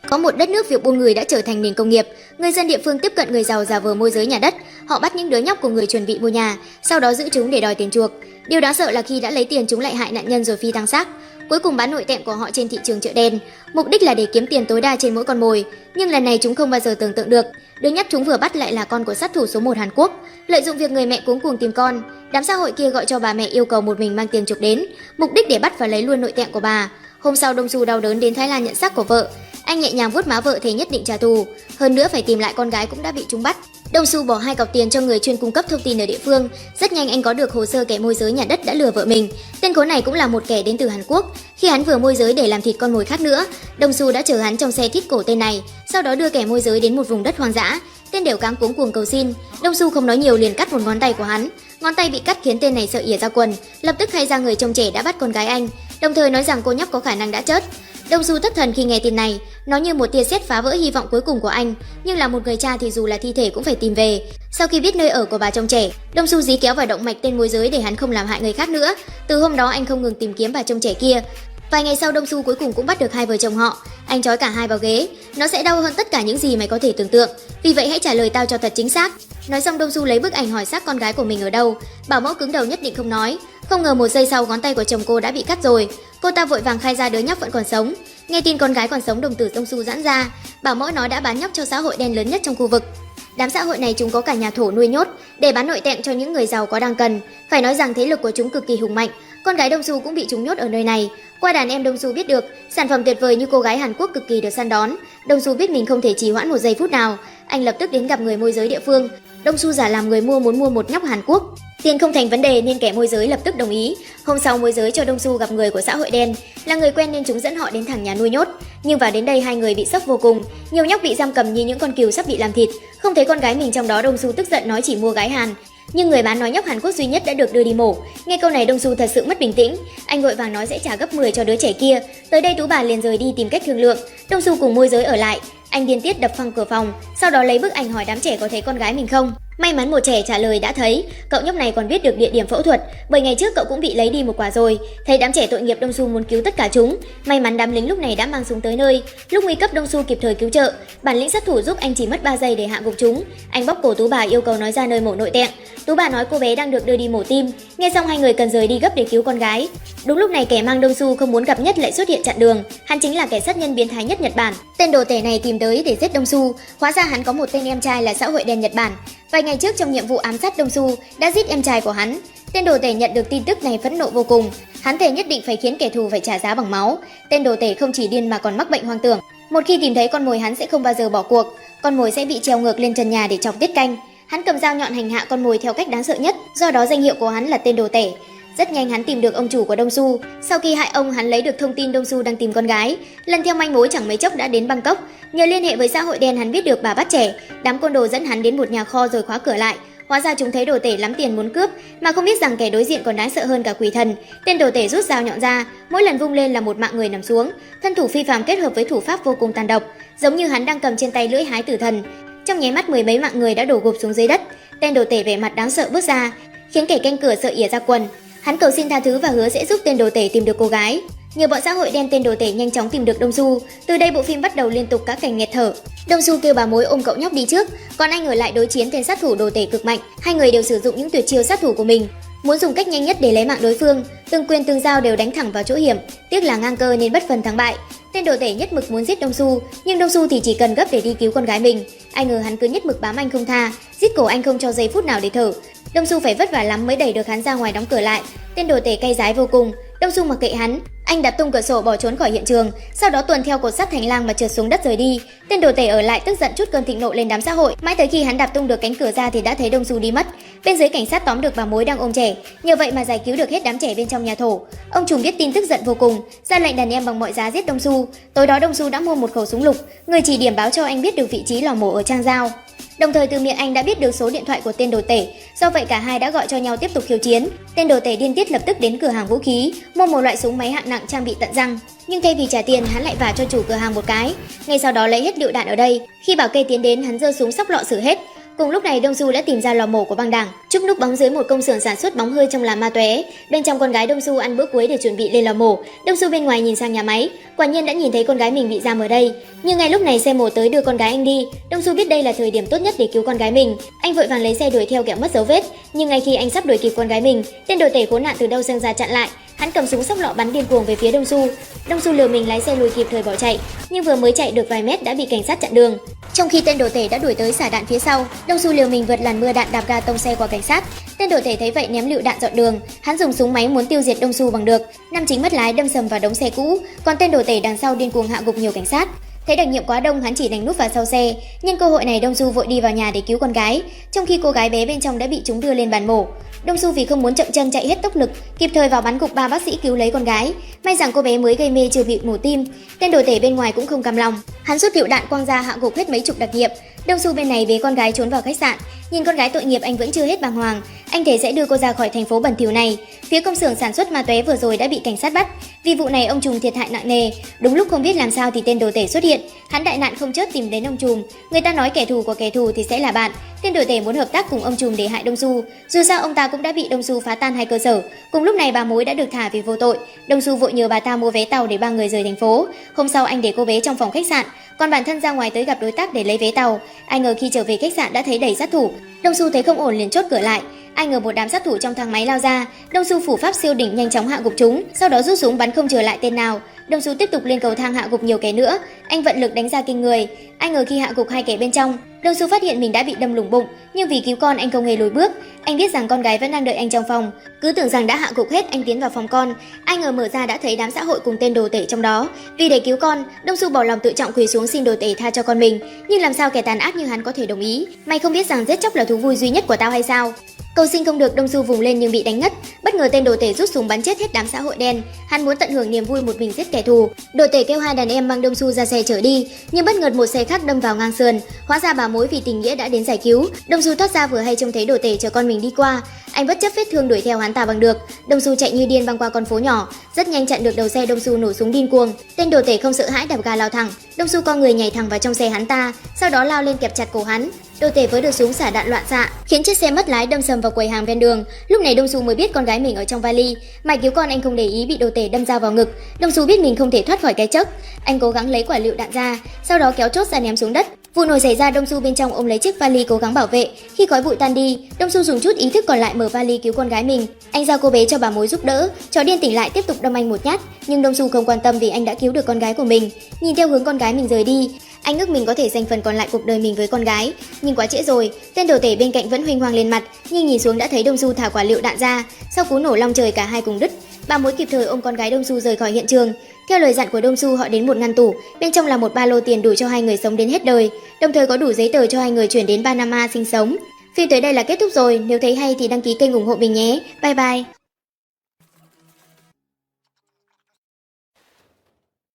Có một đất nước việc buôn người đã trở thành nền công nghiệp, người dân địa phương tiếp cận người giàu giả vờ môi giới nhà đất, họ bắt những đứa nhóc của người chuẩn bị mua nhà, sau đó giữ chúng để đòi tiền chuộc. Điều đáng sợ là khi đã lấy tiền chúng lại hại nạn nhân rồi phi tang xác, cuối cùng bán nội tạng của họ trên thị trường chợ đen, mục đích là để kiếm tiền tối đa trên mỗi con mồi. Nhưng lần này chúng không bao giờ tưởng tượng được, đứa nhóc chúng vừa bắt lại là con của sát thủ số 1 Hàn Quốc. Lợi dụng việc người mẹ cuống cuồng tìm con, đám xã hội kia gọi cho bà mẹ yêu cầu một mình mang tiền chuộc đến, mục đích để bắt và lấy luôn nội tạng của bà. Hôm sau Dong Su đau đớn đến Thái Lan nhận xác của vợ. Anh nhẹ nhàng vuốt má vợ thề nhất định trả thù, hơn nữa phải tìm lại con gái cũng đã bị chúng bắt. Dong Su bỏ 2 cọc tiền cho người chuyên cung cấp thông tin ở địa phương. Rất nhanh anh có được hồ sơ kẻ môi giới nhà đất đã lừa vợ mình. Tên khốn này cũng là một kẻ đến từ Hàn Quốc. Khi hắn vừa môi giới để làm thịt con mồi khác nữa, Dong Su đã chở hắn trong xe thít cổ tên này, sau đó đưa kẻ môi giới đến một vùng đất hoang dã. Tên đều cáng cuống cuồng cầu xin. Dong Su không nói nhiều liền cắt một ngón tay của hắn. Ngón tay bị cắt khiến tên này sợ ỉa ra quần, lập tức khai ra người trông trẻ đã bắt con gái anh, đồng thời nói rằng cô nhóc có khả năng đã chết. Dong Su thất thần khi nghe tin này, nó như một tia sét phá vỡ hy vọng cuối cùng của anh, nhưng là một người cha thì dù là thi thể cũng phải tìm về. Sau khi biết nơi ở của bà trông trẻ, Dong Su dí kéo vào động mạch tên môi giới để hắn không làm hại người khác nữa. Từ hôm đó anh không ngừng tìm kiếm bà trông trẻ kia. Vài ngày sau Dong Su cuối cùng cũng bắt được hai vợ chồng họ. Anh trói cả hai vào ghế. Nó sẽ đau hơn tất cả những gì mày có thể tưởng tượng, vì vậy hãy trả lời tao cho thật chính xác. Nói xong Dong Su lấy bức ảnh hỏi xác con gái của mình ở đâu. Bảo mẫu cứng đầu nhất định không nói. Không ngờ 1 giây sau ngón tay của chồng cô đã bị cắt rồi. Cô ta vội vàng khai ra đứa nhóc vẫn còn sống. Nghe tin con gái còn sống, đồng tử Dong Su giãn ra. Bảo mẫu nói đã bán nhóc cho xã hội đen lớn nhất trong khu vực. Đám xã hội này chúng có cả nhà thổ nuôi nhốt để bán nội tạng cho những người giàu có đang cần. Phải nói rằng thế lực của chúng cực kỳ hùng mạnh. Con gái Dong Su cũng bị chúng nhốt ở nơi này. Qua đàn em Dong Su biết được sản phẩm tuyệt vời như cô gái Hàn Quốc cực kỳ được săn đón. Dong Su biết mình không thể trì hoãn 1 giây phút nào. Anh lập tức đến gặp người môi giới địa phương. Dong Su giả làm người mua muốn mua một nhóc Hàn Quốc. Tiền không thành vấn đề nên kẻ môi giới lập tức đồng ý. Hôm sau môi giới cho Dong Su gặp người của xã hội đen, là người quen nên chúng dẫn họ đến thẳng nhà nuôi nhốt. Nhưng vào đến đây hai người bị sốc vô cùng, nhiều nhóc bị giam cầm như những con cừu sắp bị làm thịt. Không thấy con gái mình trong đó, Dong Su tức giận nói chỉ mua gái Hàn. Nhưng người bán nói nhóc Hàn Quốc duy nhất đã được đưa đi mổ. Nghe câu này Dong Su thật sự mất bình tĩnh. Anh vội vàng nói sẽ trả gấp 10 cho đứa trẻ kia. Tới đây Tú bà liền rời đi tìm cách thương lượng. Dong Su cùng môi giới ở lại. Anh điên tiết đập phăng cửa phòng, sau đó lấy bức ảnh hỏi đám trẻ có thấy con gái mình không. May mắn một trẻ trả lời đã thấy. Cậu nhóc này còn biết được địa điểm phẫu thuật, bởi ngày trước cậu cũng bị lấy đi một quả rồi. Thấy đám trẻ tội nghiệp, Dong Su muốn cứu tất cả chúng. May mắn đám lính lúc này đã mang súng tới nơi. Lúc nguy cấp Dong Su kịp thời cứu trợ. Bản lĩnh sát thủ giúp anh chỉ mất 3 giây để hạ gục chúng. Anh bóp cổ Tú bà yêu cầu nói ra nơi mổ nội tạng. Tú bà nói cô bé đang được đưa đi mổ tim. Nghe xong hai người cần rời đi gấp để cứu con gái. Đúng lúc này kẻ mang Dong Su không muốn gặp nhất lại xuất hiện chặn đường. Hắn chính là kẻ sát nhân biến thái nhất Nhật Bản. Tên đồ tể này tìm tới để giết Dong Su. Hóa ra hắn có một tên em trai là xã hội đen Nhật Bản. Vài ngày trước trong nhiệm vụ ám sát Dong Su đã giết em trai của hắn. Tên đồ tể nhận được tin tức này phẫn nộ vô cùng. Hắn thề nhất định phải khiến kẻ thù phải trả giá bằng máu. Tên đồ tể không chỉ điên mà còn mắc bệnh hoang tưởng. Một khi tìm thấy con mồi hắn sẽ không bao giờ bỏ cuộc. Con mồi sẽ bị treo ngược lên trần nhà để chọc tiết canh. Hắn cầm dao nhọn hành hạ con mồi theo cách đáng sợ nhất, do đó danh hiệu của hắn là tên đồ tể. Rất nhanh hắn tìm được ông chủ của Dong Su. Sau khi hại ông, hắn lấy được thông tin Dong Su đang tìm con gái. Lần theo manh mối chẳng mấy chốc đã đến Bangkok. Nhờ liên hệ với xã hội đen hắn biết được bà bắt trẻ. Đám côn đồ dẫn hắn đến một nhà kho rồi khóa cửa lại. Hóa ra chúng thấy đồ tể lắm tiền muốn cướp, mà không biết rằng kẻ đối diện còn đáng sợ hơn cả quỷ thần. Tên đồ tể rút dao nhọn ra, mỗi lần vung lên là một mạng người nằm xuống. Thân thủ phi phàm kết hợp với thủ pháp vô cùng tàn độc, giống như hắn đang cầm trên tay lưỡi hái tử thần. Trong nháy mắt 10 mấy mạng người đã đổ gục xuống dưới đất. Tên đồ tể vẻ mặt đáng sợ bước ra, khiến kẻ canh cửa sợ ỉa ra quần. Hắn cầu xin tha thứ và hứa sẽ giúp tên đồ tể tìm được cô gái. Nhờ bọn xã hội đen, tên đồ tể nhanh chóng tìm được Dong Su. Từ đây bộ phim bắt đầu liên tục các cảnh nghẹt thở. Dong Su kêu bà mối ôm cậu nhóc đi trước, còn anh ở lại đối chiến tên sát thủ đồ tể cực mạnh. Hai người đều sử dụng những tuyệt chiêu sát thủ của mình, muốn dùng cách nhanh nhất để lấy mạng đối phương. Từng quyền từng dao đều đánh thẳng vào chỗ hiểm, tiếc là ngang cơ nên bất phân thắng bại. Tên đồ tể nhất mực muốn giết Dong Su, nhưng Dong Su thì chỉ cần gấp để đi cứu con gái mình. Ai ngờ hắn cứ nhất mực bám anh không tha, giết cổ anh không cho giây phút nào để thở. Dong Su phải vất vả lắm mới đẩy được hắn ra ngoài đóng cửa lại. Tên đồ tể cay đái vô cùng. Dong Su mặc kệ hắn, anh đạp tung cửa sổ bỏ trốn khỏi hiện trường, sau đó tuần theo cột sắt hành lang mà trượt xuống đất rời đi. Tên đồ tể ở lại tức giận chút cơn thịnh nộ lên đám xã hội, mãi tới khi hắn đạp tung được cánh cửa ra thì đã thấy Dong Su đi mất. Bên dưới cảnh sát tóm được bà mối đang ôm trẻ, nhờ vậy mà giải cứu được hết đám trẻ bên trong nhà thổ. Ông trùm biết tin tức giận vô cùng, ra lệnh đàn em bằng mọi giá giết Dong Su. Tối đó Dong Su đã mua một khẩu súng lục, người chỉ điểm báo cho anh biết được vị trí lò mổ ở Trang Giao. Đồng thời từ miệng anh đã biết được số điện thoại của tên đồ tể, do vậy cả hai đã gọi cho nhau tiếp tục khiêu chiến. Tên đồ tể điên tiết lập tức đến cửa hàng vũ khí, mua một loại súng máy hạng nặng trang bị tận răng, nhưng thay vì trả tiền hắn lại vả cho chủ cửa hàng một cái. Ngay sau đó lấy hết lựu đạn ở đây. Khi bảo kê tiến đến hắn giơ súng sóc lọ xử hết. Cùng lúc này, Đông Su đã tìm ra lò mổ của băng đảng, Trúc núp bóng dưới một công xưởng sản xuất bóng hơi trong làn ma tóe. Bên trong, con gái Đông Su ăn bữa cuối để chuẩn bị lên lò mổ. Đông Su bên ngoài nhìn sang nhà máy, quả nhiên đã nhìn thấy con gái mình bị giam ở đây. Nhưng ngay lúc này xe mổ tới đưa con gái anh đi. Đông Su biết đây là thời điểm tốt nhất để cứu con gái mình. Anh vội vàng lấy xe đuổi theo kẻo mất dấu vết. Nhưng ngay khi anh sắp đuổi kịp con gái mình, tên đồ tể khốn nạn từ đâu xông ra chặn lại. Hắn cầm súng sóc lọ bắn điên cuồng về phía Đông Su. Đông Su lừa mình lái xe lùi kịp thời bỏ chạy, nhưng vừa mới chạy được vài mét đã bị cảnh sát chặn đường. Trong khi tên đồ tể đã đuổi tới xả đạn phía sau, Đông Su liều mình vượt làn mưa đạn đạp ga tông xe qua cảnh sát. Tên đồ tể thấy vậy ném lựu đạn dọn đường, hắn dùng súng máy muốn tiêu diệt Đông Su bằng được. Nam chính mất lái đâm sầm vào đống xe cũ, còn tên đồ tể đằng sau điên cuồng hạ gục nhiều cảnh sát. Thấy đặc nhiệm quá đông, hắn chỉ đành núp vào sau xe. Nhân cơ hội này, Đông Su vội đi vào nhà để cứu con gái, trong khi cô gái bé bên trong đã bị chúng đưa lên bàn mổ. Đông Su vì không muốn chậm chân chạy hết tốc lực, kịp thời vào bắn gục 3 bác sĩ cứu lấy con gái. May rằng cô bé mới gây mê chưa bị mổ tim. Tên đồ tể bên ngoài cũng không cam lòng, hắn rút lựu đạn quăng ra hạ gục hết mấy chục đặc nhiệm. Đông Su bên này bế con gái trốn vào khách sạn. Nhìn con gái tội nghiệp, anh vẫn chưa hết bàng hoàng. Anh thề sẽ đưa cô ra khỏi thành phố bẩn thỉu này. Phía công xưởng sản xuất ma túy vừa rồi đã bị cảnh sát bắt. Vì vụ này ông trùm thiệt hại nặng nề. Đúng lúc không biết làm sao thì tên đồ tể xuất hiện. Hắn đại nạn không chớt tìm đến ông trùm. Người ta nói kẻ thù của kẻ thù thì sẽ là bạn. Tên đồ tể muốn hợp tác cùng ông trùm để hại Đông Su. Dù sao ông ta cũng đã bị Đông Su phá tan 2 cơ sở. Cùng lúc này bà mối đã được thả vì vô tội. Đông Su vội nhờ bà ta mua vé tàu để 3 người rời thành phố. Hôm sau anh để cô bé trong phòng khách sạn, còn bản thân ra ngoài tới gặp đối tác để lấy vé tàu. Ai ngờ khi trở về khách sạn đã thấy đầy sát thủ. Đông Su thấy không ổn liền chốt cửa lại. Ai ngờ một đám sát thủ trong thang máy lao ra. Đông Su phủ pháp siêu đỉnh nhanh chóng hạ gục chúng, sau đó rút súng bắn không trở lại tên nào. Đông Su tiếp tục lên cầu thang hạ gục nhiều kẻ nữa. Anh vận lực đánh ra kinh người. Ai ngờ khi hạ gục 2 kẻ bên trong, Đông Su phát hiện mình đã bị đâm lủng bụng, nhưng vì cứu con anh không hề lùi bước. Anh biết rằng con gái vẫn đang đợi anh trong phòng, cứ tưởng rằng đã hạ gục hết, anh tiến vào phòng con. Ai ngờ mở ra đã thấy đám xã hội cùng tên đồ tể trong đó. Vì để cứu con, Đông Su bỏ lòng tự trọng quỳ xuống xin đồ tể tha cho con mình. Nhưng làm sao kẻ tàn ác như hắn có thể đồng ý? Mày không biết rằng giết chóc là thú vui duy nhất của tao hay sao? Cầu xin không được, Đông Su vùng lên nhưng bị đánh ngất. Bất ngờ tên đồ tể rút súng bắn chết hết đám xã hội đen. Hắn muốn tận hưởng niềm vui một mình giết kẻ thù. Đồ tể kêu 2 đàn em mang Đông Su ra xe chở đi, nhưng bất ngờ một xe khác đâm vào ngang sườn. Hóa ra bà mối vì tình nghĩa đã đến giải cứu. Đông Su thoát ra vừa hay trông thấy đồ tể chở con mình đi qua. Anh bất chấp vết thương đuổi theo hắn ta bằng được. Đông Su chạy như điên băng qua con phố nhỏ, rất nhanh chặn được đầu xe. Đông Su nổ súng điên cuồng. Tên đồ tể không sợ hãi đạp ga lao thẳng. Đông Su co người nhảy thẳng vào trong xe hắn ta, sau đó lao lên kẹp chặt cổ hắn. Đồ tể với được súng xả đạn loạn xạ, khiến chiếc xe mất lái đâm sầm vào quầy hàng ven đường. Lúc này Đông Su mới biết con gái mình ở trong vali. Mày cứu con, anh không để ý bị đồ tể đâm dao vào ngực. Đông Su biết mình không thể thoát khỏi cái chốc. Anh cố gắng lấy quả lựu đạn ra, sau đó kéo chốt ra ném xuống đất. Vụ nổ xảy ra, Đông Su bên trong ôm lấy chiếc vali cố gắng bảo vệ. Khi khói bụi tan đi, Đông Su dùng chút ý thức còn lại mở vali cứu con gái mình. Anh giao cô bé cho bà mối giúp đỡ. Chó điên tỉnh lại tiếp tục đâm anh một nhát, nhưng Đông Su không quan tâm vì anh đã cứu được con gái của mình. Nhìn theo hướng con gái mình rời đi, anh ước mình có thể dành phần còn lại cuộc đời mình với con gái. Nhưng quá trễ rồi, tên đồ tể bên cạnh vẫn huênh hoang lên mặt, nhưng nhìn xuống đã thấy Đông Su thả quả lựu đạn ra. Sau cú nổ long trời, cả hai cùng đứt. Bà mối kịp thời ôm con gái Đông Su rời khỏi hiện trường. Theo lời dặn của Đông Su, họ đến một ngăn tủ, bên trong là một ba lô tiền đủ cho 2 người sống đến hết đời, đồng thời có đủ giấy tờ cho 2 người chuyển đến Panama sinh sống. Phim tới đây là kết thúc rồi, nếu thấy hay thì đăng ký kênh ủng hộ mình nhé. Bye bye.